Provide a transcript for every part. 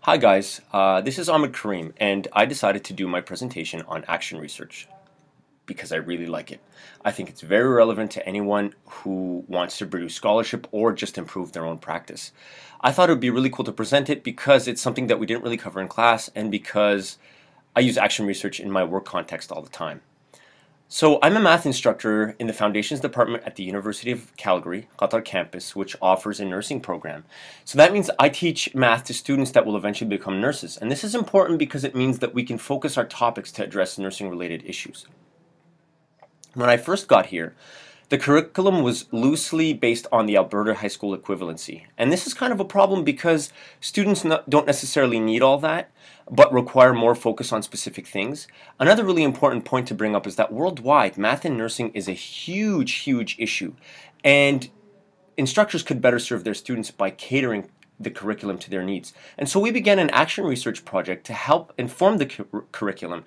Hi guys, this is Ahmed Kareem, and I decided to do my presentation on action research because I really like it. I think it's very relevant to anyone who wants to produce scholarship or just improve their own practice. I thought it would be really cool to present it because it's something that we didn't really cover in class and because I use action research in my work context all the time. So I'm a math instructor in the Foundations Department at the University of Calgary, Qatar campus, which offers a nursing program. So that means I teach math to students that will eventually become nurses. And this is important because it means that we can focus our topics to address nursing-related issues. When I first got here, the curriculum was loosely based on the Alberta high school equivalency. And this is kind of a problem because students don't necessarily need all that, but require more focus on specific things. Another really important point to bring up is that worldwide, math in nursing is a huge issue. And instructors could better serve their students by catering the curriculum to their needs. And so we began an action research project to help inform the curriculum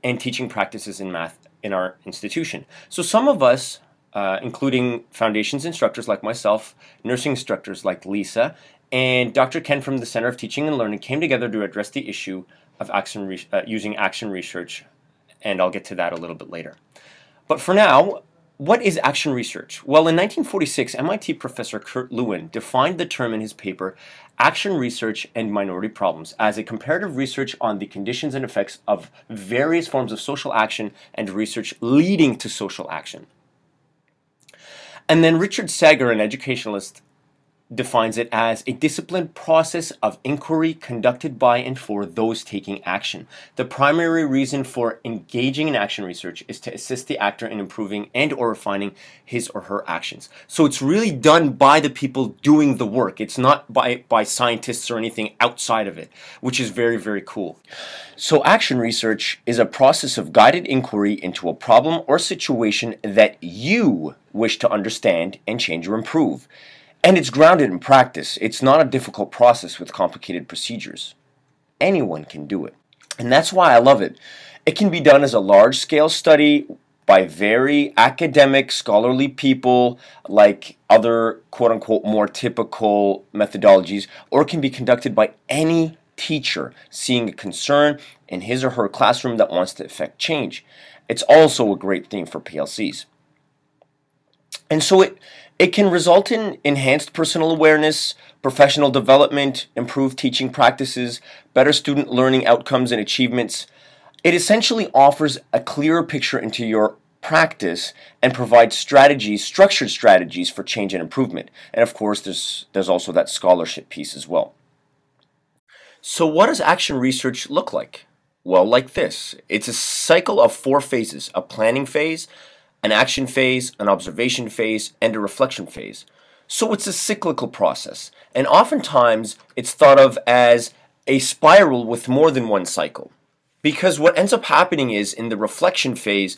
and teaching practices in math in our institution. So some of us, including foundations instructors like myself, nursing instructors like Lisa, and Dr. Ken from the Center of Teaching and Learning came together to address the issue of using action research, and I'll get to that a little bit later. But for now, what is action research? Well, in 1946, MIT professor Kurt Lewin defined the term in his paper, Action Research and Minority Problems, as a comparative research on the conditions and effects of various forms of social action and research leading to social action. And then Richard Sager, an educationalist, defines it as a disciplined process of inquiry conducted by and for those taking action. The primary reason for engaging in action research is to assist the actor in improving and or refining his or her actions. So it's really done by the people doing the work. It's not by scientists or anything outside of it, which is very cool. So action research is a process of guided inquiry into a problem or situation that you wish to understand and change or improve. And it's grounded in practice. It's not a difficult process with complicated procedures. Anyone can do it. And that's why I love it. It can be done as a large-scale study by very academic, scholarly people like other quote-unquote more typical methodologies, or it can be conducted by any teacher seeing a concern in his or her classroom that wants to effect change. It's also a great thing for PLCs. And so it can result in enhanced personal awareness, professional development, improved teaching practices, better student learning outcomes and achievements. It essentially offers a clearer picture into your practice and provides strategies, structured strategies for change and improvement. And of course, there's also that scholarship piece as well. So what does action research look like? Well, like this. It's a cycle of 4 phases: a planning phase, an action phase, an observation phase, and a reflection phase. So it's a cyclical process, and oftentimes it's thought of as a spiral with more than one cycle. Because what ends up happening is, in the reflection phase,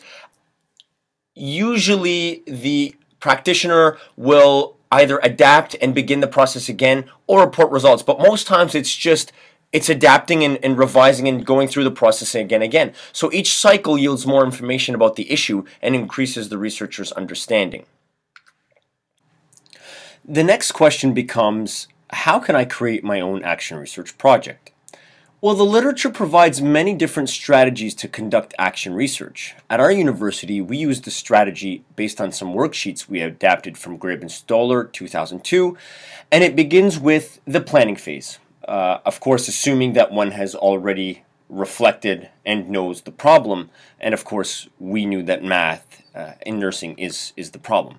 usually the practitioner will either adapt and begin the process again or report results, but most times it's adapting and revising and going through the process again. So each cycle yields more information about the issue and increases the researcher's understanding. The next question becomes, how can I create my own action research project? Well, the literature provides many different strategies to conduct action research. At our university, we use the strategy based on some worksheets we adapted from Gribb and Stoller 2002, and it begins with the planning phase. Of course, assuming that one has already reflected and knows the problem. And of course, we knew that math in nursing is the problem.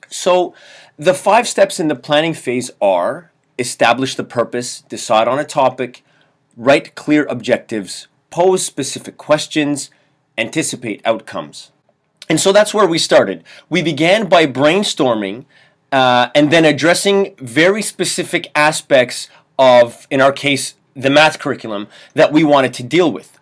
So the 5 steps in the planning phase are: establish the purpose, decide on a topic, write clear objectives, pose specific questions, anticipate outcomes. And so that's where we started. We began by brainstorming and then addressing very specific aspects of, in our case, the math curriculum that we wanted to deal with.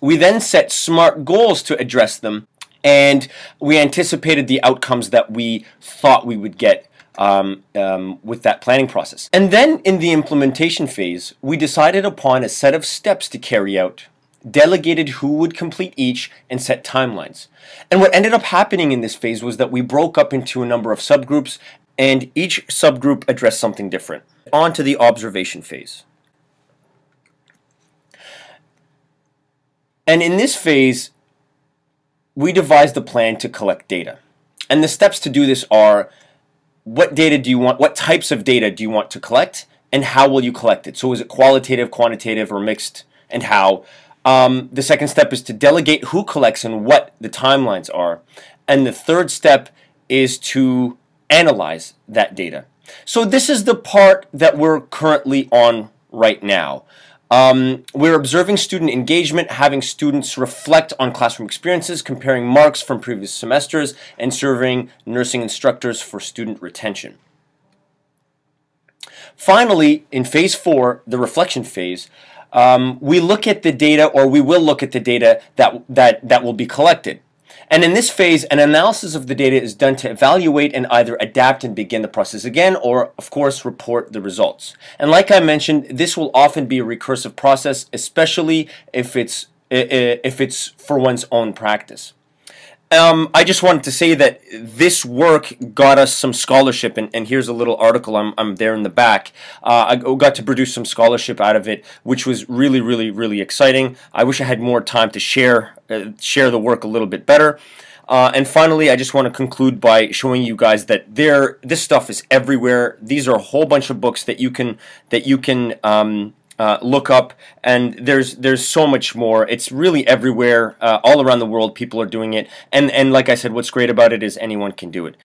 We then set SMART goals to address them, and we anticipated the outcomes that we thought we would get with that planning process. And then in the implementation phase, we decided upon a set of steps to carry out, delegated who would complete each, and set timelines. And what ended up happening in this phase was that we broke up into a number of subgroups, and each subgroup addressed something different. On to the observation phase. And in this phase, we devised a plan to collect data. And the steps to do this are: what data do you want, what types of data do you want to collect, and how will you collect it? So is it qualitative, quantitative, or mixed, and how? The second step is to delegate who collects and what the timelines are. And the third step is to analyze that data. So this is the part that we're currently on right now. We're observing student engagement, having students reflect on classroom experiences, comparing marks from previous semesters, and serving nursing instructors for student retention. Finally, in phase 4, the reflection phase, we look at the data, or we will look at the data that will be collected. And in this phase, an analysis of the data is done to evaluate and either adapt and begin the process again, or, of course, report the results. And like I mentioned, this will often be a recursive process, especially if it's for one's own practice. I just wanted to say that this work got us some scholarship, and here's a little article. I'm there in the back. I got to produce some scholarship out of it, which was really, really, really exciting. I wish I had more time to share the work a little bit better. And finally, I just want to conclude by showing you guys that this stuff is everywhere. These are a whole bunch of books that you can look up, and there's so much more. It's really everywhere, all around the world. People are doing it, and like I said, what's great about it is anyone can do it.